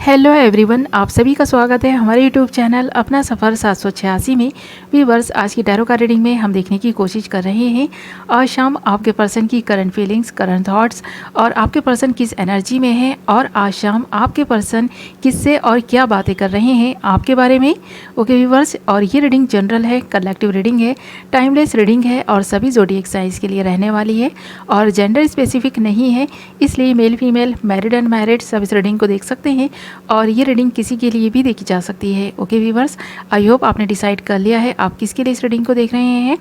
Hello everyone, आप सभी का स्वागत है हमारे यूट्यूब चैनल अपना सफ़र 786 में। व्यूअर्स, आज की टैरो कार्ड रीडिंग में हम देखने की कोशिश कर रहे हैं आज शाम आपके पर्सन की करंट फीलिंग्स, करंट थॉट्स और आपके पर्सन किस एनर्जी में है और आज शाम आपके पर्सन किससे और क्या बातें कर रहे हैं आपके बारे में। ओके व्यूअर्स, और ये रीडिंग जनरल है, कलेक्टिव रीडिंग है, टाइमलेस रीडिंग है और सभी ज़ोडिएक साइंस के लिए रहने वाली है और जेंडर स्पेसिफिक नहीं है, इसलिए मेल फीमेल, मैरिड अनमैरिड सब इस रीडिंग को देख सकते हैं और ये रीडिंग किसी के लिए भी देखी जा सकती है। ओके व्यूअर्स, आई होप आपने डिसाइड कर लिया है आप किसके लिए इस रीडिंग को देख रहे हैं।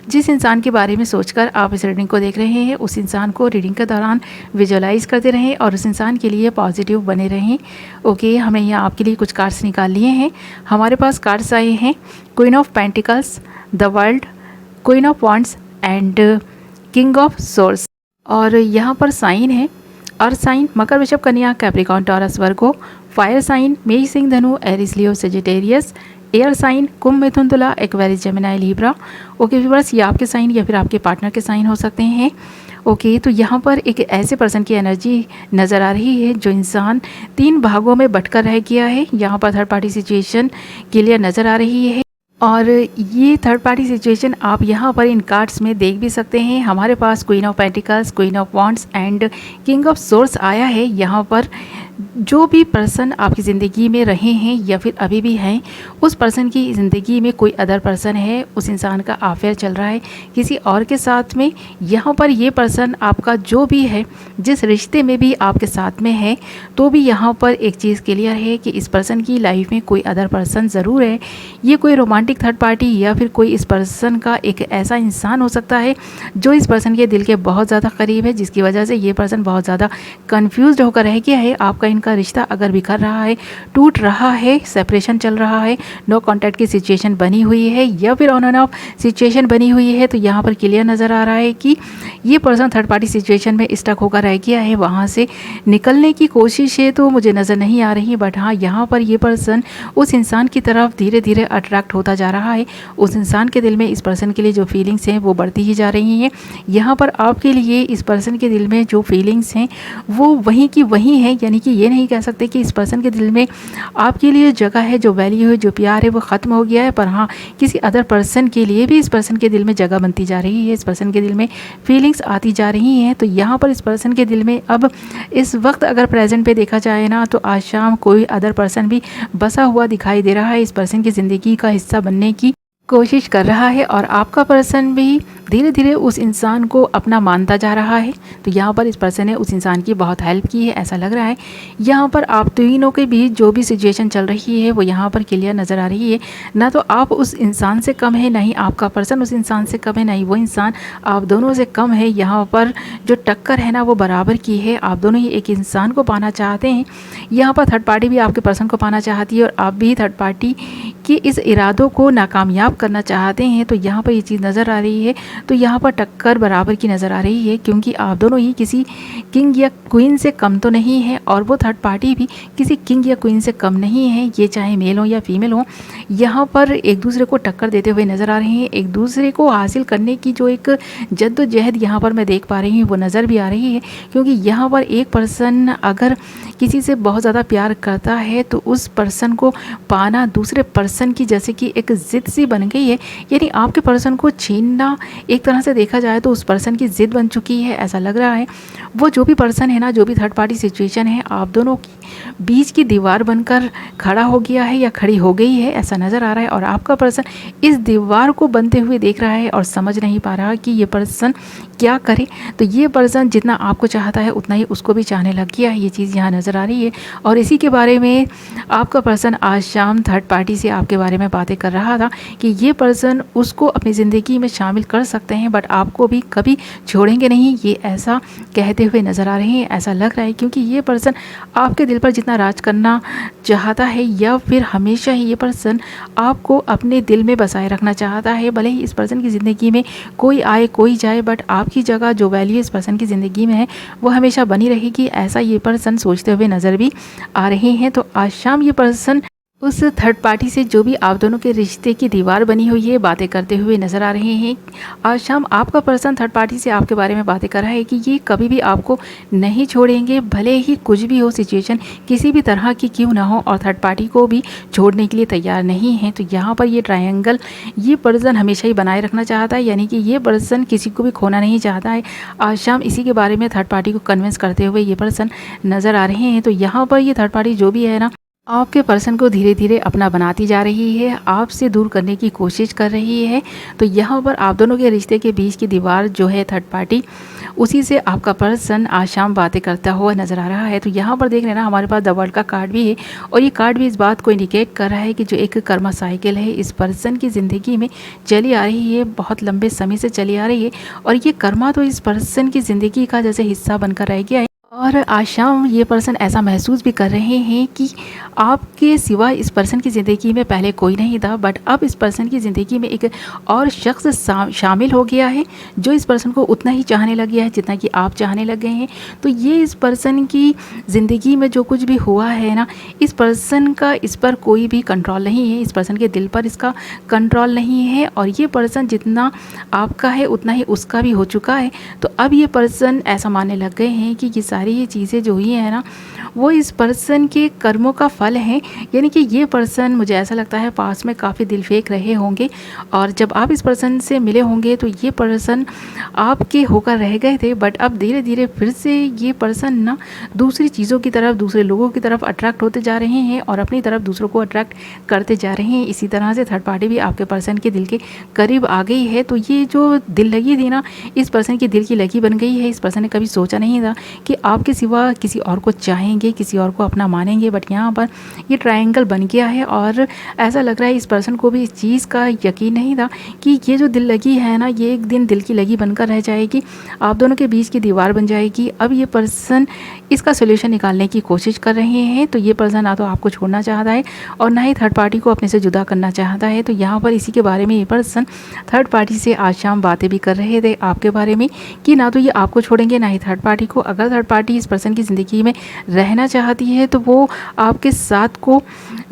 जिस इंसान के बारे में सोचकर आप इस रीडिंग को देख रहे हैं उस इंसान को रीडिंग के दौरान विजुअलाइज करते रहें और उस इंसान के लिए पॉजिटिव बने रहें। ओके, हमने यहाँ आपके लिए कुछ कार्ड्स निकाल लिए हैं। हमारे पास कार्ड्स आए हैं queen of pentacles, the world, queen of wands and king of source. और यहाँ पर साइन है अर्थ साइन मकर, वृषभ, कन्या, कैप्रिकॉर्न, टॉरस, वर्गो। फायर साइन मेष, सिंह, धनु, एरिस, लियो, सेजिटेरियस। एयर साइन कुंभ, मिथुन, तुला, Aquarius, Gemini, Libra. Okay viewers, ये आपके साइन या फिर आपके पार्टनर के साइन हो सकते हैं। ओके, तो यहाँ पर एक ऐसे पर्सन की एनर्जी नज़र आ रही है जो इंसान 3 भागों में बंटकर रह गया है। यहाँ पर थर्ड पार्टी सिचुएशन क्लियर नज़र आ रही है और ये थर्ड पार्टी सिचुएशन आप यहाँ पर इन कार्ड्स में देख भी सकते हैं। हमारे पास queen of pentacles, queen of wands and king of swords आया है। यहाँ पर जो भी पर्सन आपकी ज़िंदगी में रहे हैं या फिर अभी भी हैं, उस पर्सन की ज़िंदगी में कोई अदर पर्सन है, उस इंसान का अफेयर चल रहा है किसी और के साथ में। यहाँ पर ये पर्सन आपका जो भी है, जिस रिश्ते में भी आपके साथ में है, तो भी यहाँ पर एक चीज़ क्लियर है कि इस पर्सन की लाइफ में कोई अदर पर्सन ज़रूर है। ये कोई रोमांटिक थर्ड पार्टी या फिर कोई इस पर्सन का एक ऐसा इंसान हो सकता है जो इस पर्सन के दिल के बहुत ज़्यादा करीब है, जिसकी वजह से ये पर्सन बहुत ज़्यादा कन्फ्यूज़ होकर रह गया है। आपका इनका रिश्ता अगर बिखर रहा है, टूट रहा है, सेपरेशन चल रहा है, नो कॉन्टैक्ट की सिचुएशन बनी हुई है या फिर ऑन एंड ऑफ सिचुएशन बनी हुई है, तो यहाँ पर क्लियर नज़र आ रहा है कि ये पर्सन थर्ड पार्टी सिचुएशन में स्टक होकर रह गया है। वहाँ से निकलने की कोशिश है तो मुझे नज़र नहीं आ रही, बट हाँ यहाँ पर ये पर्सन उस इंसान की तरफ धीरे धीरे अट्रैक्ट होता जा रहा है। उस इंसान के दिल में इस पर्सन के लिए जो फीलिंग्स हैं वो बढ़ती ही जा रही हैं। यहाँ पर आपके लिए इस पर्सन के दिल में जो फीलिंग्स हैं वो वहीं की वहीं है, यानी कि ये नहीं कह सकते कि इस पर्सन के दिल में आपके लिए जगह है, जो वैल्यू है, जो प्यार है वो ख़त्म हो गया है, पर हाँ किसी अदर पर्सन के लिए भी इस पर्सन के दिल में जगह बनती जा रही है, इस पर्सन के दिल में फीलिंग्स आती जा रही हैं। तो यहाँ पर इस पर्सन के दिल में अब इस वक्त अगर प्रेजेंट पे देखा जाए ना, तो आज शाम कोई अदर पर्सन भी बसा हुआ दिखाई दे रहा है, इस पर्सन की ज़िंदगी का हिस्सा बनने की कोशिश कर रहा है और आपका पर्सन भी धीरे धीरे उस इंसान को अपना मानता जा रहा है। तो यहाँ पर इस पर्सन ने उस इंसान की बहुत हेल्प की है, ऐसा लग रहा है। यहाँ पर आप तीनों के बीच जो भी सिचुएशन चल रही है वो यहाँ पर क्लियर नज़र आ रही है। ना तो आप उस इंसान से कम है, ना ही आपका पर्सन उस इंसान से कम है, ना ही वो इंसान आप दोनों से कम है। यहाँ पर जो टक्कर है ना वो बराबर की है। आप दोनों ही एक इंसान को पाना चाहते हैं। यहाँ पर थर्ड पार्टी भी आपके पर्सन को पाना चाहती है और आप भी थर्ड पार्टी के इस इरादों को नाकामयाब करना चाहते हैं। तो यहाँ पर ये चीज़ नज़र आ रही है। तो यहाँ पर टक्कर बराबर की नज़र आ रही है, क्योंकि आप दोनों ही किसी किंग या क्वीन से कम तो नहीं है और वो थर्ड पार्टी भी किसी किंग या क्वीन से कम नहीं है, ये चाहे मेल हो या फीमेल हो। यहाँ पर एक दूसरे को टक्कर देते हुए नज़र आ रहे हैं। एक दूसरे को हासिल करने की जो एक जद्दोजहद यहाँ पर मैं देख पा रही हूँ वो नज़र भी आ रही है, क्योंकि यहाँ पर एक पर्सन अगर किसी से बहुत ज़्यादा प्यार करता है तो उस पर्सन को पाना दूसरे पर्सन की जैसे कि एक ज़िद सी बन गई है। यानी आपके पर्सन को छीनना एक तरह से देखा जाए तो उस पर्सन की ज़िद बन चुकी है, ऐसा लग रहा है। वो जो भी पर्सन है ना, जो भी थर्ड पार्टी सिचुएशन है, आप दोनों की बीच की दीवार बनकर खड़ा हो गया है या खड़ी हो गई है, ऐसा नज़र आ रहा है। और आपका पर्सन इस दीवार को बनते हुए देख रहा है और समझ नहीं पा रहा कि ये पर्सन क्या करे। तो ये पर्सन जितना आपको चाहता है उतना ही उसको भी चाहने लग गया है, ये चीज़ यहाँ नज़र आ रही है। और इसी के बारे में आपका पर्सन आज शाम थर्ड पार्टी से आपके बारे में बातें कर रहा था कि ये पर्सन उसको अपनी ज़िंदगी में शामिल कर सकते हैं, बट आपको भी कभी छोड़ेंगे नहीं, ये ऐसा कहते हुए नज़र आ रहे हैं, ऐसा लग रहा है। क्योंकि ये पर्सन आपके दिल पर जितना राज करना चाहता है या फिर हमेशा ही ये पर्सन आपको अपने दिल में बसाए रखना चाहता है। भले ही इस पर्सन की ज़िंदगी में कोई आए कोई जाए, बट आपकी जगह जो वैल्यू इस पर्सन की ज़िंदगी में है वो हमेशा बनी रहेगी, ऐसा ये पर्सन सोचते हुए नज़र भी आ रहे हैं। तो आज शाम ये पर्सन उस थर्ड पार्टी से जो भी आप दोनों के रिश्ते की दीवार बनी हुई है, बातें करते हुए नज़र आ रहे हैं। आज शाम आपका पर्सन थर्ड पार्टी से आपके बारे में बातें कर रहा है कि ये कभी भी आपको नहीं छोड़ेंगे, भले ही कुछ भी हो, सिचुएशन किसी भी तरह की क्यों ना हो, और थर्ड पार्टी को भी छोड़ने के लिए तैयार नहीं है। तो यहाँ पर ये ट्रायंगल ये पर्सन हमेशा ही बनाए रखना चाहता है, यानी कि ये पर्सन किसी को भी खोना नहीं चाहता है। आज शाम इसी के बारे में थर्ड पार्टी को कन्विंस करते हुए ये पर्सन नज़र आ रहे हैं। तो यहाँ पर ये थर्ड पार्टी जो भी है ना, आपके पर्सन को धीरे धीरे अपना बनाती जा रही है, आपसे दूर करने की कोशिश कर रही है। तो यहाँ पर आप दोनों के रिश्ते के बीच की दीवार जो है थर्ड पार्टी, उसी से आपका पर्सन आज शाम बातें करता हुआ नज़र आ रहा है। तो यहाँ पर देख लेना, हमारे पास द वर्ल्ड का कार्ड भी है, और ये कार्ड भी इस बात को इंडिकेट कर रहा है कि जो एक कर्मा साइकिल है इस पर्सन की ज़िंदगी में चली आ रही है, बहुत लंबे समय से चली आ रही है, और ये कर्मा तो इस पर्सन की ज़िंदगी का जैसे हिस्सा बनकर रह गया है। और आज शाम ये पर्सन ऐसा महसूस भी कर रहे हैं कि आपके सिवा इस पर्सन की ज़िंदगी में पहले कोई नहीं था, बट अब इस पर्सन की ज़िंदगी में एक और शख्स शामिल हो गया है जो इस पर्सन को उतना ही चाहने लग गया है जितना कि आप चाहने लग गए हैं। तो ये इस पर्सन की ज़िंदगी में जो कुछ भी हुआ है ना, इस पर्सन का इस पर कोई भी कंट्रोल नहीं है, इस पर्सन के दिल पर इसका कंट्रोल नहीं है, और ये पर्सन जितना आपका है उतना ही उसका भी हो चुका है। तो अब ये पर्सन ऐसा मानने लग गए हैं कि ये सारी ये चीज़ें जो हुई हैं ना, वो इस पर्सन के कर्मों का फल है। यानी कि ये पर्सन, मुझे ऐसा लगता है, पास में काफ़ी दिल फेंक रहे होंगे, और जब आप इस पर्सन से मिले होंगे तो ये पर्सन आपके होकर रह गए थे, बट अब धीरे धीरे फिर से ये पर्सन ना दूसरी चीज़ों की तरफ, दूसरे लोगों की तरफ अट्रैक्ट होते जा रहे हैं, और अपनी तरफ दूसरों को अट्रैक्ट करते जा रहे हैं। इसी तरह से थर्ड पार्टी भी आपके पर्सन के दिल के करीब आ गई है। तो ये जो दिल लगी थी ना, इस पर्सन की दिल की लगी बन गई है। इस पर्सन ने कभी सोचा नहीं था कि आपके सिवा किसी और को चाहेंगे, किसी और को अपना मानेंगे, बट यहाँ पर ये ट्रायंगल बन गया है, और ऐसा लग रहा है इस पर्सन को भी इस चीज़ का यकीन नहीं था कि ये जो दिल लगी है ना, ये एक दिन दिल की लगी बनकर रह जाएगी, आप दोनों के बीच की दीवार बन जाएगी। अब ये पर्सन इसका सोल्यूशन निकालने की कोशिश कर रहे हैं। तो ये पर्सन ना तो आपको छोड़ना चाहता है और ना ही थर्ड पार्टी को अपने से जुदा करना चाहता है। तो यहाँ पर इसी के बारे में ये पर्सन थर्ड पार्टी से आज शाम बातें भी कर रहे थे आपके बारे में, कि ना तो ये आपको छोड़ेंगे ना ही थर्ड पार्टी को। अगर थर्ड पार्टी इस पर्सन की ज़िंदगी में रहना चाहती है तो वो आपके साथ को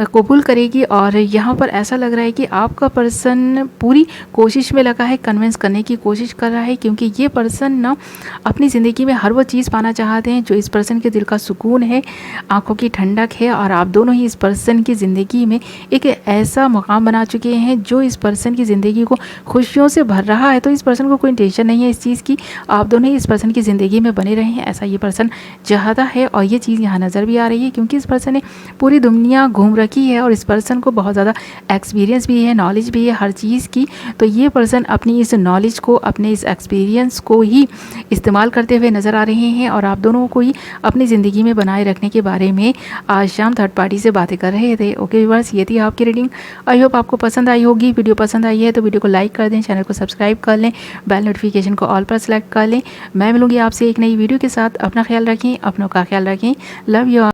कबूल करेगी, और यहाँ पर ऐसा लग रहा है कि आपका पर्सन पूरी कोशिश में लगा है, कन्विंस करने की कोशिश कर रहा है, क्योंकि ये पर्सन ना अपनी ज़िंदगी में हर वो चीज़ पाना चाहते हैं जो इस पर्सन के दिल का सुकून है, आंखों की ठंडक है, और आप दोनों ही इस पर्सन की ज़िंदगी में एक ऐसा मुकाम बना चुके हैं जो इस पर्सन की ज़िंदगी को खुशियों से भर रहा है। तो इस पर्सन को कोई टेंशन नहीं है इस चीज़ की, आप दोनों ही इस पर्सन की ज़िंदगी में बने रहे हैं, ऐसा ये पर्सन चाहता है। और ये चीज़ यहाँ नज़र भी आ रही है, क्योंकि इस पर्सन ने पूरी दुनिया घूम रखी है, और इस पर्सन को बहुत ज़्यादा एक्सपीरियंस भी है, नॉलेज भी है हर चीज़ की। तो ये पर्सन अपनी इस नॉलेज को, अपने इस एक्सपीरियंस को ही इस्तेमाल करते हुए नज़र आ रहे हैं, और आप दोनों को ही अपनी ज़िंदगी में बनाए रखने के बारे में आज शाम थर्ड पार्टी से बातें कर रहे थे। ओके व्यूअर्स, ये थी आपकी रीडिंग। आई होप आपको पसंद आई होगी। वीडियो पसंद आई है तो वीडियो को लाइक कर दें, चैनल को सब्सक्राइब कर लें, बेल नोटिफिकेशन को ऑल पर सेलेक्ट कर लें। मैं मिलूंगी आपसे एक नई वीडियो के साथ। अपना ख्याल रखें, अपनों का ख्याल रखें। Love you.